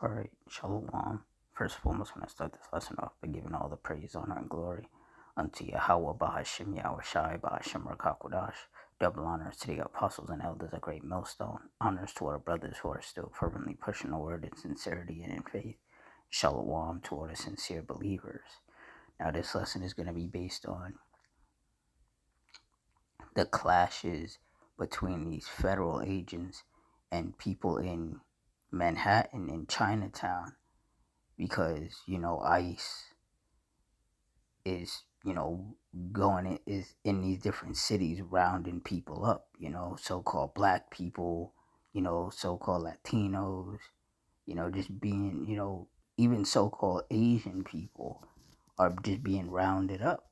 Alright, Shalom. First and foremost, when I start this lesson off by giving all the praise, honor, and glory unto Yahweh, Bahashim, Yahweh Shai, Bahashim, Rakakwadash. Double honors to the apostles and elders, a great millstone. Honors to our brothers who are still fervently pushing the word in sincerity and in faith. Shalom to all the sincere believers. Now, this lesson is going to be based on the clashes between these federal agents and people in Manhattan and Chinatown, because ICE is going is in these different cities rounding people up, so-called black people, so-called Latinos, just being, even so-called Asian people are just being rounded up.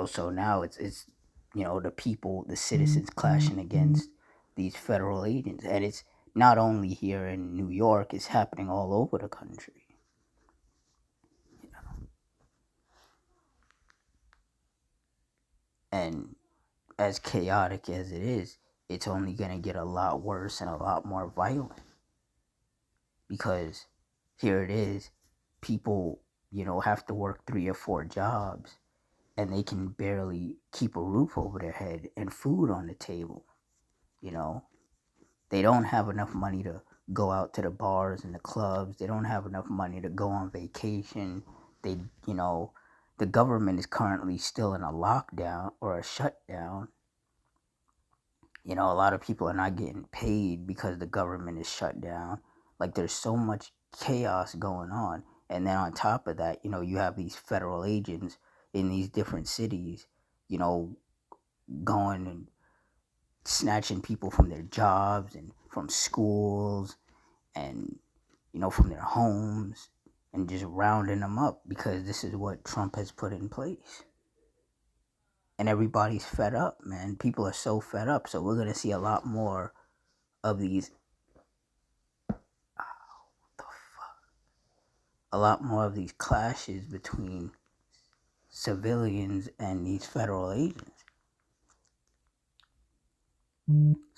So now it's the people, the citizens clashing against these federal agents, and it's not only here in New York, it's happening all over the country. And as chaotic as it is, it's only going to get a lot worse and a lot more violent, because here it is, people, have to work 3 or 4 jobs and they can barely keep a roof over their head and food on the table. They don't have enough money to go out to the bars and the clubs. They don't have enough money to go on vacation. The government is currently still in a lockdown or a shutdown. A lot of people are not getting paid because the government is shut down. Like, there's so much chaos going on. And then on top of that, you have these federal agents in these different cities, going and snatching people from their jobs and from schools and, from their homes, and just rounding them up because this is what Trump has put in place. And everybody's fed up, man. People are so fed up. So we're going to see a lot more of these. A lot more of these clashes between civilians and these federal agents.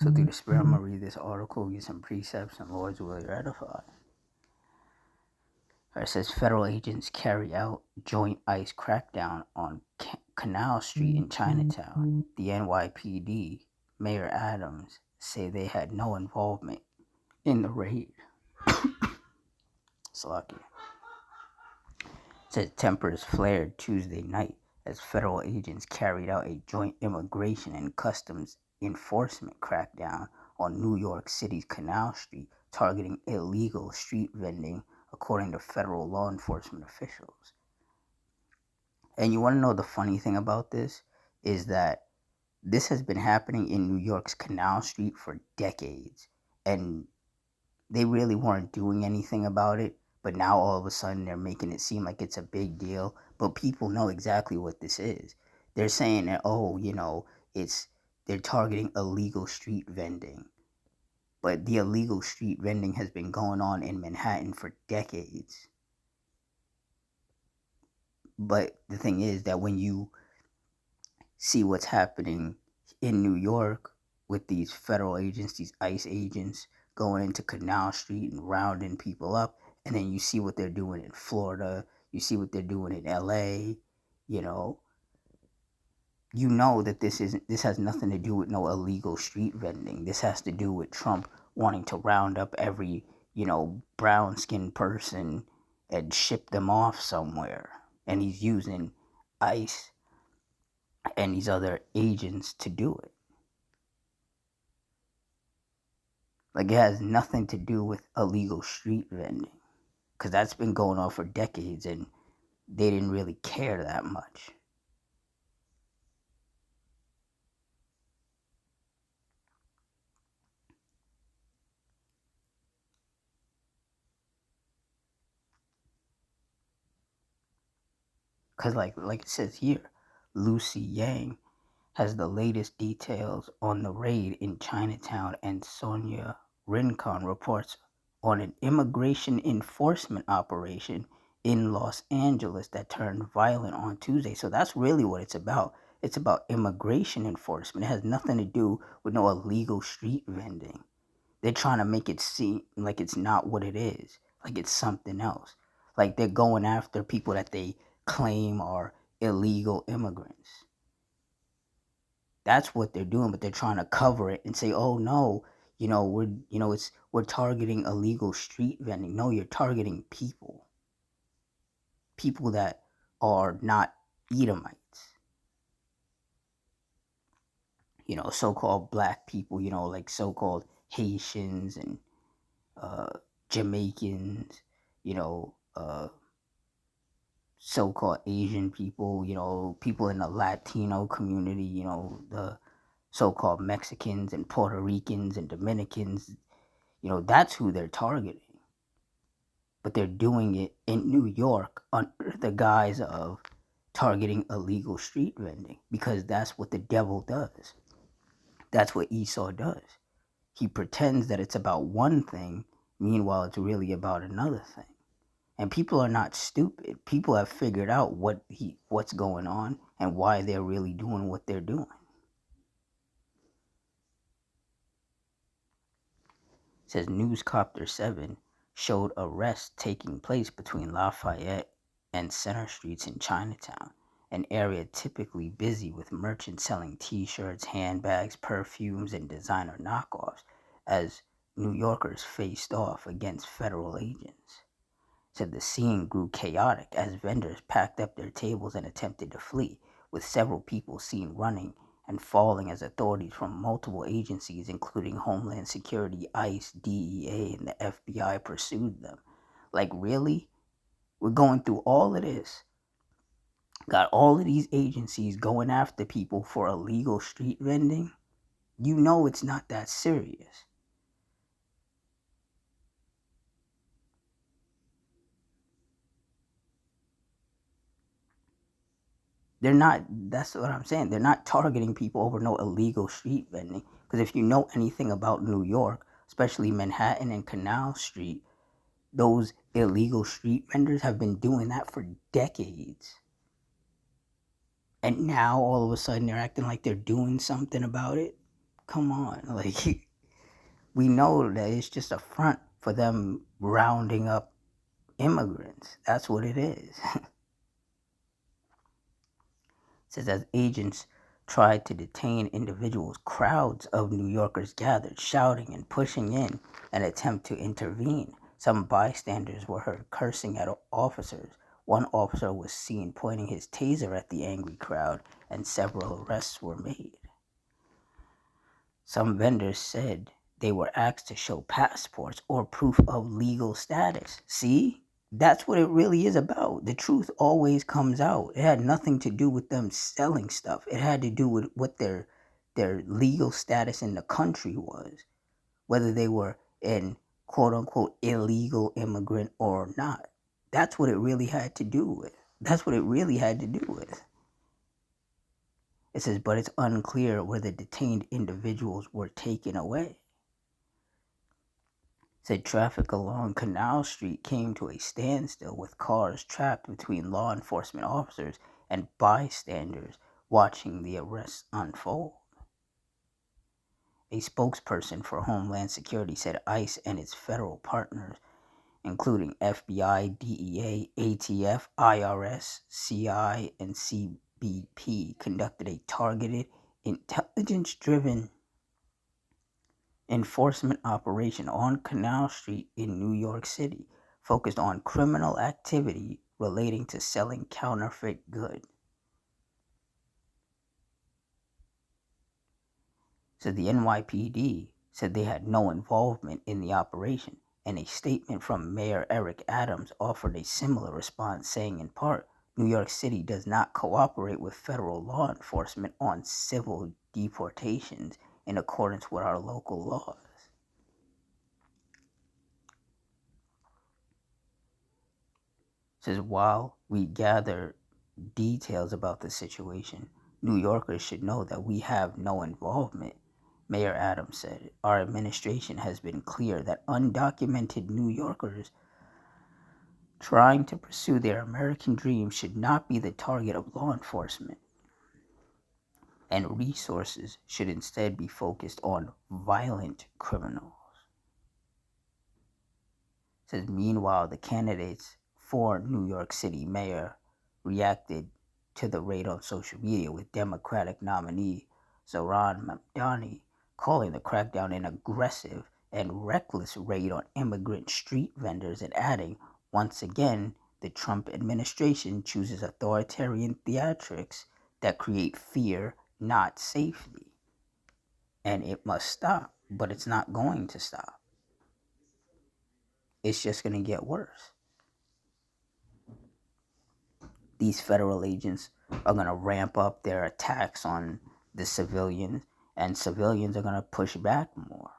So through the Spirit, I'm going to read this article, get some precepts, and Lord's will edify. It says federal agents carry out joint ICE crackdown on Canal Street in Chinatown. The NYPD, Mayor Adams, say they had no involvement in the raid. Salakia. It says tempers flared Tuesday night as federal agents carried out a joint immigration and customs enforcement crackdown on New York City's Canal Street, targeting illegal street vending, according to federal law enforcement officials. And you want to know the funny thing about this is that this has been happening in New York's Canal Street for decades, and they really weren't doing anything about it. But now all of a sudden they're making it seem like it's a big deal. But people know exactly what this is. They're saying that, they're targeting illegal street vending. But the illegal street vending has been going on in Manhattan for decades. But the thing is that when you see what's happening in New York with these federal agents, these ICE agents going into Canal Street and rounding people up, and then you see what they're doing in Florida, you see what they're doing in LA, you know that this has nothing to do with no illegal street vending. This has to do with Trump wanting to round up every, brown skinned person and ship them off somewhere. And he's using ICE and these other agents to do it. Like, it has nothing to do with illegal street vending, because that's been going on for decades and they didn't really care that much. Because like it says here, Lucy Yang has the latest details on the raid in Chinatown, and Sonia Rincon reports on an immigration enforcement operation in Los Angeles that turned violent on Tuesday. So that's really what it's about. It's about immigration enforcement. It has nothing to do with no illegal street vending. They're trying to make it seem like it's not what it is, like it's something else. Like they're going after people that they claim are illegal immigrants. That's what they're doing, but they're trying to cover it and say, "Oh no, we're targeting illegal street vending." No, you're targeting people that are not Edomites. So-called black people. Like so-called Haitians and Jamaicans. So-called Asian people. People in the Latino community. The so-called Mexicans and Puerto Ricans and Dominicans. That's who they're targeting. But they're doing it in New York under the guise of targeting illegal street vending because that's what the devil does. That's what Esau does. He pretends that it's about one thing, meanwhile it's really about another thing. And people are not stupid. People have figured out what's going on and why they're really doing what they're doing. It says Newscopter 7 showed arrests taking place between Lafayette and Center Streets in Chinatown, an area typically busy with merchants selling t-shirts, handbags, perfumes, and designer knockoffs, as New Yorkers faced off against federal agents. Said the scene grew chaotic as vendors packed up their tables and attempted to flee, with several people seen running and falling as authorities from multiple agencies, including Homeland Security, ICE, DEA, and the FBI, pursued them. Like, really? We're going through all of this. Got all of these agencies going after people for illegal street vending? You know it's not that serious. They're not, that's what I'm saying. They're not targeting people over no illegal street vending. Because if you know anything about New York, especially Manhattan and Canal Street, those illegal street vendors have been doing that for decades. And now all of a sudden they're acting like they're doing something about it. Come on. Like, we know that it's just a front for them rounding up immigrants. That's what it is. Says as agents tried to detain individuals, crowds of New Yorkers gathered, shouting and pushing in an attempt to intervene. Some bystanders were heard cursing at officers. One officer was seen pointing his taser at the angry crowd, and several arrests were made. Some vendors said they were asked to show passports or proof of legal status. See? That's what it really is about. The truth always comes out. It had nothing to do with them selling stuff. It had to do with what their legal status in the country was, whether they were an quote unquote illegal immigrant or not. That's what it really had to do with. That's what it really had to do with. It says, but it's unclear where the detained individuals were taken away. Said traffic along Canal Street came to a standstill with cars trapped between law enforcement officers and bystanders watching the arrests unfold. A spokesperson for Homeland Security said ICE and its federal partners, including FBI, DEA, ATF, IRS, CI, and CBP, conducted a targeted, intelligence-driven enforcement operation on Canal Street in New York City, focused on criminal activity relating to selling counterfeit goods. So the NYPD said they had no involvement in the operation, and a statement from Mayor Eric Adams offered a similar response, saying in part, New York City does not cooperate with federal law enforcement on civil deportations in accordance with our local laws. Says while we gather details about the situation, New Yorkers should know that we have no involvement. Mayor Adams said, our administration has been clear that undocumented New Yorkers trying to pursue their American dream should not be the target of law enforcement, and resources should instead be focused on violent criminals. says, meanwhile, the candidates for New York City mayor reacted to the raid on social media, with Democratic nominee Zohran Mamdani calling the crackdown an aggressive and reckless raid on immigrant street vendors and adding, once again, the Trump administration chooses authoritarian theatrics that create fear, not safety. And it must stop, but it's not going to stop. It's just going to get worse. These federal agents are going to ramp up their attacks on the civilians, and civilians are going to push back more.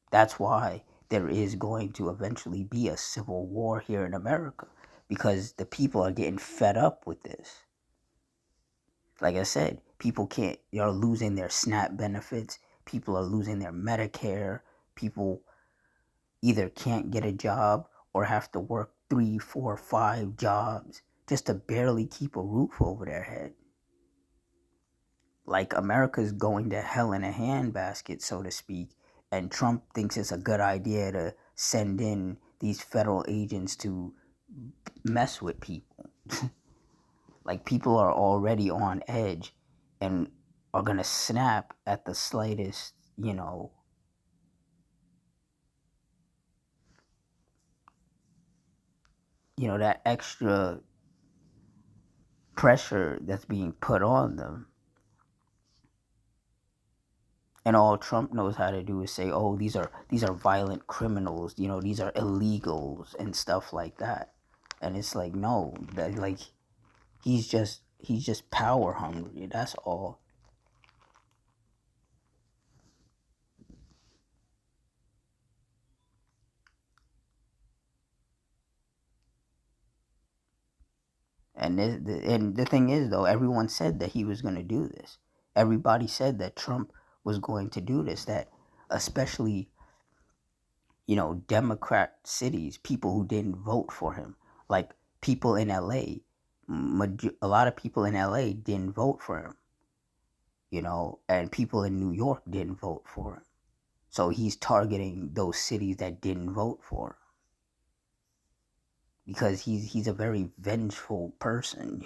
That's why there is going to eventually be a civil war here in America, because the people are getting fed up with this. Like I said, people are losing their SNAP benefits. People are losing their Medicare. People either can't get a job or have to work 3, 4, 5 jobs just to barely keep a roof over their head. Like, America's going to hell in a handbasket, so to speak, and Trump thinks it's a good idea to send in these federal agents to mess with people. Like, people are already on edge and are going to snap at the slightest, that extra pressure that's being put on them. And all Trump knows how to do is say, "Oh, these are violent criminals. These are illegals and stuff like that." And it's like, no, that like he's just power hungry. That's all. And the thing is, though, everyone said that he was going to do this. Everybody said that Trump was going to do this. That especially Democrat cities, people who didn't vote for him, like people in LA, a lot of people in LA didn't vote for him, and people in New York didn't vote for him. So he's targeting those cities that didn't vote for him because he's a very vengeful person.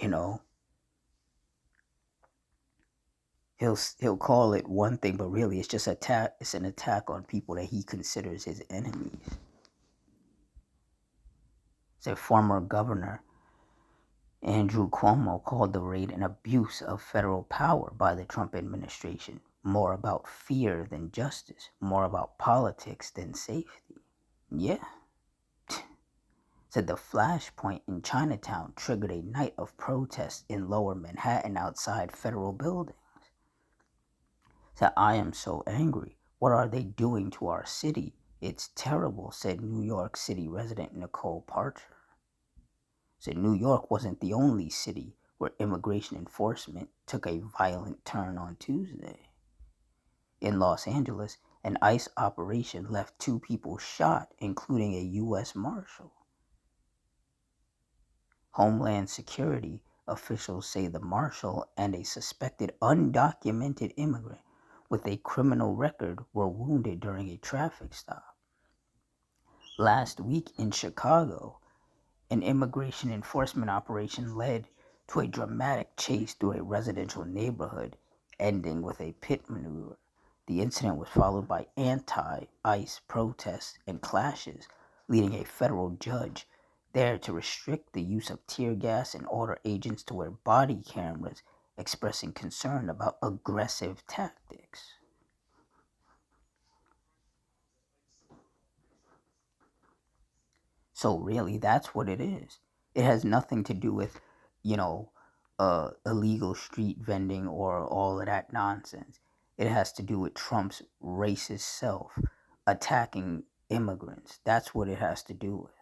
He'll call it one thing, but really it's just attack. It's an attack on people that he considers his enemies. It's a former governor, Andrew Cuomo, called the raid an abuse of federal power by the Trump administration, more about fear than justice, more about politics than safety. Yeah. Said the flashpoint in Chinatown triggered a night of protests in lower Manhattan outside federal buildings. Said, "I am so angry. What are they doing to our city? It's terrible," said New York City resident Nicole Parcher. Said New York wasn't the only city where immigration enforcement took a violent turn on Tuesday. In Los Angeles, an ICE operation left 2 people shot, including a U.S. Marshal. Homeland Security officials say the marshal and a suspected undocumented immigrant with a criminal record were wounded during a traffic stop. Last week in Chicago, an immigration enforcement operation led to a dramatic chase through a residential neighborhood, ending with a pit maneuver. The incident was followed by anti-ICE protests and clashes, leading a federal judge there to restrict the use of tear gas and order agents to wear body cameras, expressing concern about aggressive tactics. So really, that's what it is. It has nothing to do with, you know, illegal street vending or all of that nonsense. It has to do with Trump's racist self attacking immigrants. That's what it has to do with.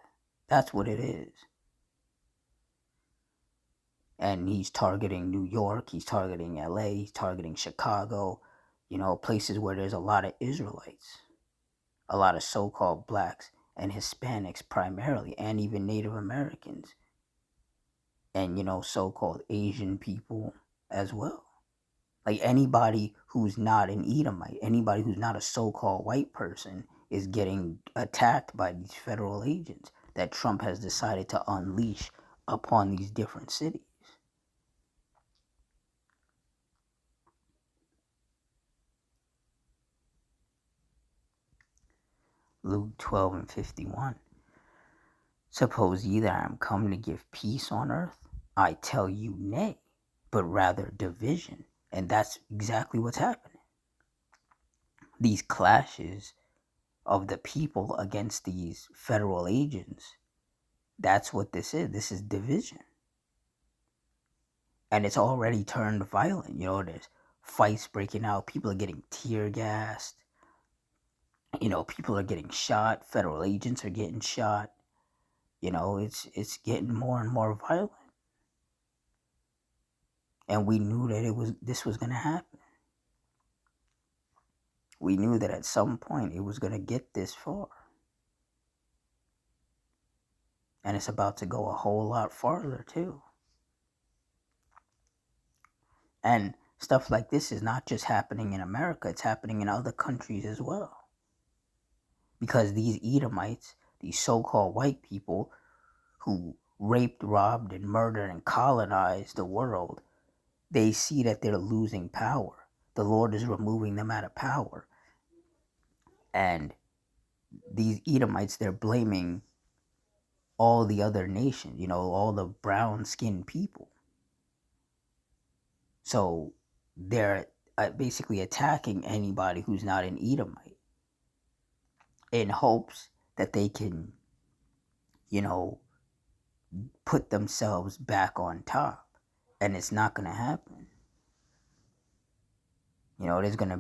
That's what it is. And he's targeting New York, he's targeting LA, he's targeting Chicago, places where there's a lot of Israelites, a lot of so called blacks and Hispanics primarily, and even Native Americans, and, so called Asian people as well. Like, anybody who's not an Edomite, anybody who's not a so called white person is getting attacked by these federal agents that Trump has decided to unleash upon these different cities. Luke 12:51. Suppose ye that I am come to give peace on earth? I tell you nay, but rather division. And that's exactly what's happening. These clashes of the people against these federal agents, that's what this is. This is division. And it's already turned violent. There's fights breaking out. People are getting tear gassed. People are getting shot. Federal agents are getting shot. It's getting more and more violent. And we knew that this was going to happen. We knew that at some point it was going to get this far. And it's about to go a whole lot farther too. And stuff like this is not just happening in America, it's happening in other countries as well. Because these Edomites, these so-called white people who raped, robbed, and murdered and colonized the world, they see that they're losing power. The Lord is removing them out of power. And these Edomites, they're blaming all the other nations, all the brown-skinned people. So they're basically attacking anybody who's not an Edomite in hopes that they can, put themselves back on top. And it's not going to happen. There's going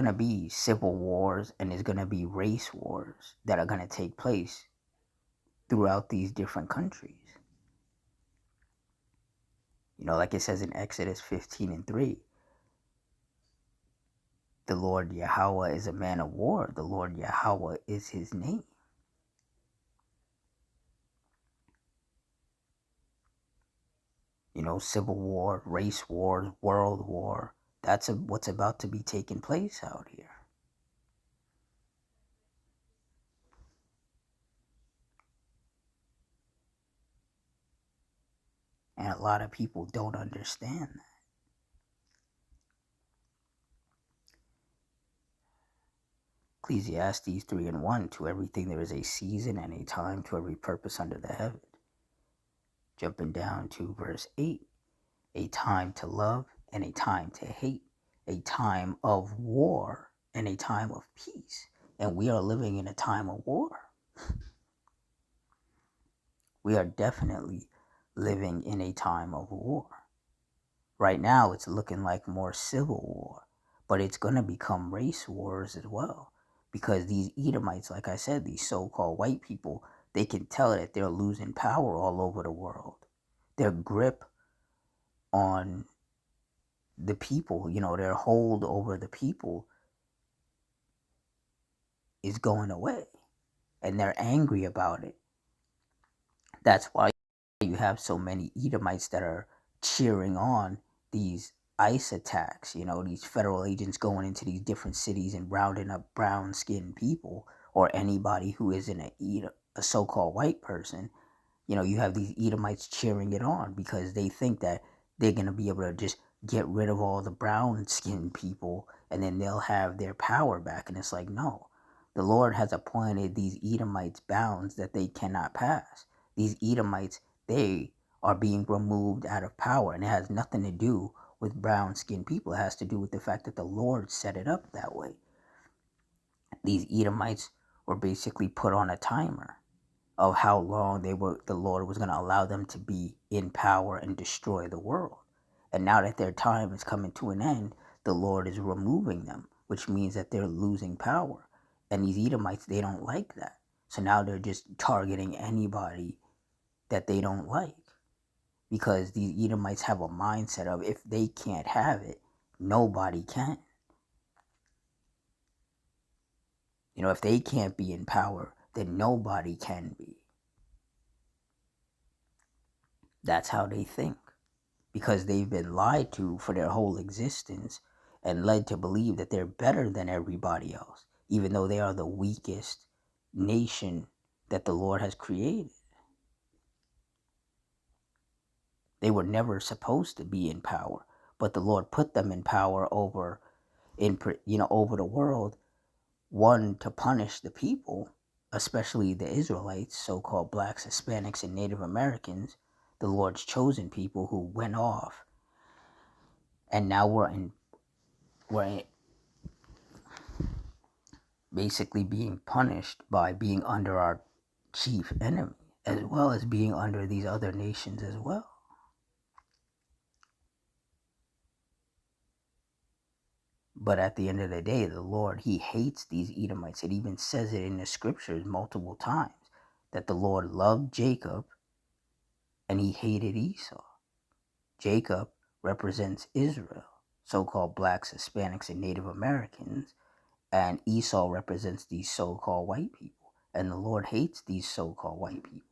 to be civil wars, and there's going to be race wars that are going to take place throughout these different countries. Like it says in Exodus 15:3, the Lord Yahweh is a man of war. The Lord Yahweh is his name. Civil war, race wars, world war. That's what's about to be taking place out here. And a lot of people don't understand that. Ecclesiastes 3:1, to everything there is a season and a time to every purpose under the heaven. Jumping down to verse 8, a time to love and a time to hate, a time of war and a time of peace. And we are living in a time of war. We are definitely living in a time of war. Right now, it's looking like more civil war, but it's going to become race wars as well. Because these Edomites, like I said, these so-called white people, they can tell that they're losing power all over the world. Their grip on the people, their hold over the people is going away. And they're angry about it. That's why you have so many Edomites that are cheering on these ICE attacks, these federal agents going into these different cities and rounding up brown-skinned people or anybody who isn't a so-called white person. You have these Edomites cheering it on because they think that they're going to be able to just get rid of all the brown-skinned people and then they'll have their power back. And it's like, no. The Lord has appointed these Edomites bounds that they cannot pass. These Edomites, they are being removed out of power. And it has nothing to do with brown-skinned people. It has to do with the fact that the Lord set it up that way. These Edomites were basically put on a timer of how long the Lord was going to allow them to be in power and destroy the world. And now that their time is coming to an end, the Lord is removing them, which means that they're losing power. And these Edomites, they don't like that. So now they're just targeting anybody that they don't like. Because these Edomites have a mindset of if they can't have it, nobody can. If they can't be in power, then nobody can be. That's how they think. Because they've been lied to for their whole existence and led to believe that they're better than everybody else. even though they are the weakest nation that the Lord has created. They were never supposed to be in power, but the Lord put them in power over over the world. One, to punish the people, especially the Israelites, so-called blacks, Hispanics, and Native Americans, the Lord's chosen people who went off, and now we're basically being punished by being under our chief enemy, as well as being under these other nations as well. But at the end of the day, the Lord, he hates these Edomites. It even says it in the scriptures multiple times that the Lord loved Jacob and he hated Esau. Jacob represents Israel, so-called blacks, Hispanics, and Native Americans, and Esau represents these so-called white people. And the Lord hates these so-called white people.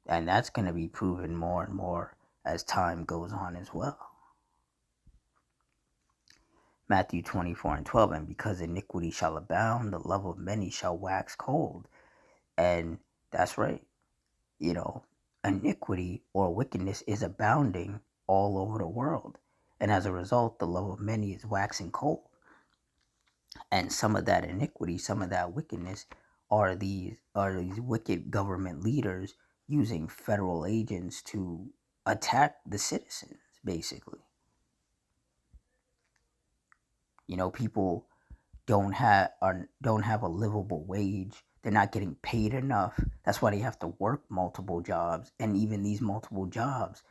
And that's going to be proven more and more as time goes on as well. Matthew 24:12, and because iniquity shall abound, the love of many shall wax cold. And that's right. Iniquity or wickedness is abounding all over the world. And as a result, the love of many is waxing cold. And some of that iniquity, some of that wickedness are these wicked government leaders using federal agents to attack the citizens, basically. People don't have a livable wage. They're not getting paid enough. That's why they have to work multiple jobs, and even these multiple jobs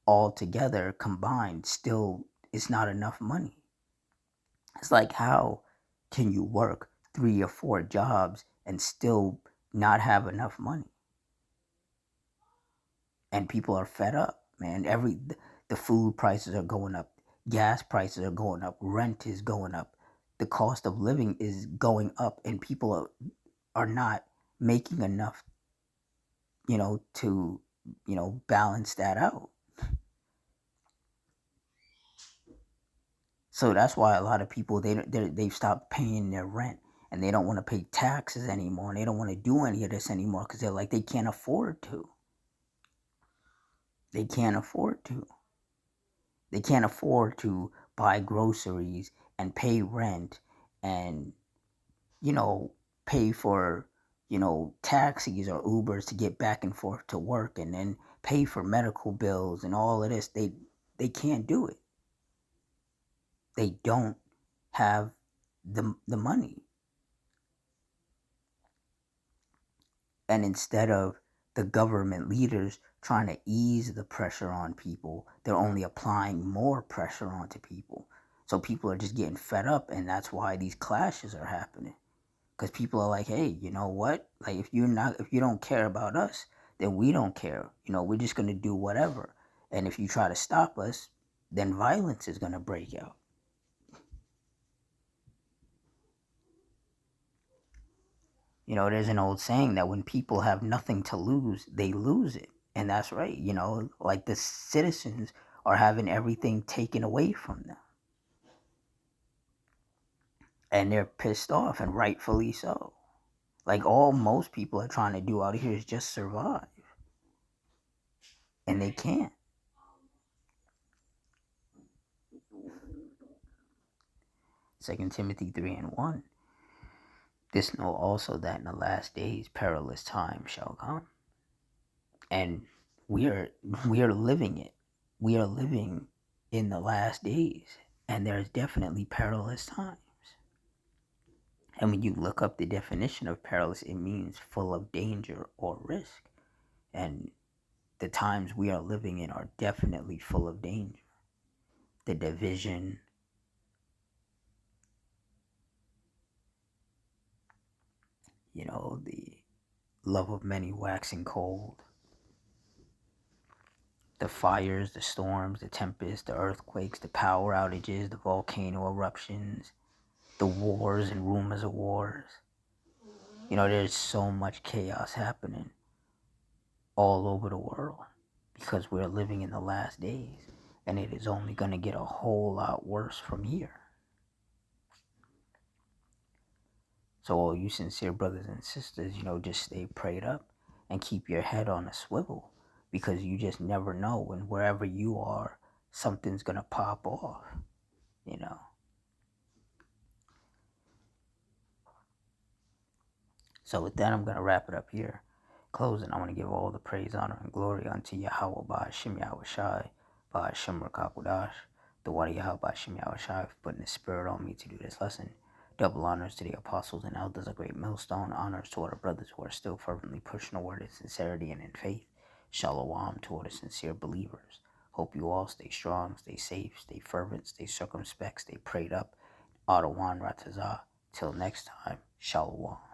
all together combined still is not enough money. It's like, how can you work 3 or 4 jobs and still not have enough money? And people are fed up, man. The food prices are going up, gas prices are going up, rent is going up, the cost of living is going up, and people are not making enough, to, balance that out. So that's why a lot of people, they've stopped paying their rent, and they don't want to pay taxes anymore, and they don't want to do any of this anymore because they're like, they can't afford to. They can't afford to. They can't afford to buy groceries and pay rent and, pay for, taxis or Ubers to get back and forth to work, and then pay for medical bills and all of this. They can't do it. They don't have the money. And instead of the government leaders trying to ease the pressure on people, they're only applying more pressure onto people. So people are just getting fed up, and that's why these clashes are happening. Because people are like, hey, you know what? Like, if you don't care about us, then we don't care. We're just gonna do whatever. And if you try to stop us, then violence is gonna break out. There's an old saying that when people have nothing to lose, they lose it. And that's right. Like, the citizens are having everything taken away from them. And they're pissed off, and rightfully so. Like, all most people are trying to do out here is just survive. And they can't. 2 Timothy 3:1. This know also that in the last days perilous times shall come. And we are living it. We are living in the last days, and there's definitely perilous times. And when you look up the definition of perilous, it means full of danger or risk. And the times we are living in are definitely full of danger. The division, the love of many waxing cold, the fires, the storms, the tempests, the earthquakes, the power outages, the volcano eruptions, the wars and rumors of wars. There's so much chaos happening all over the world because we're living in the last days, and it is only going to get a whole lot worse from here. So all you sincere brothers and sisters, just stay prayed up and keep your head on a swivel, because you just never know, and wherever you are, something's going to pop off, you know. So with that, I'm going to wrap it up here. Closing, I want to give all the praise, honor, and glory unto Yahweh Ba'ashem Yahweh Shai, Ba'ashem Rakakwadash, the Wadi Yahweh Ba'ashem Yahweh Shai, for putting the spirit on me to do this lesson. Double honors to the apostles and elders, a great millstone. Honors to all the brothers who are still fervently pushing the word in sincerity and in faith. Shalom to all the sincere believers. Hope you all stay strong, stay safe, stay fervent, stay circumspect, stay prayed up. Adawan Ratazah. Till next time, Shalom.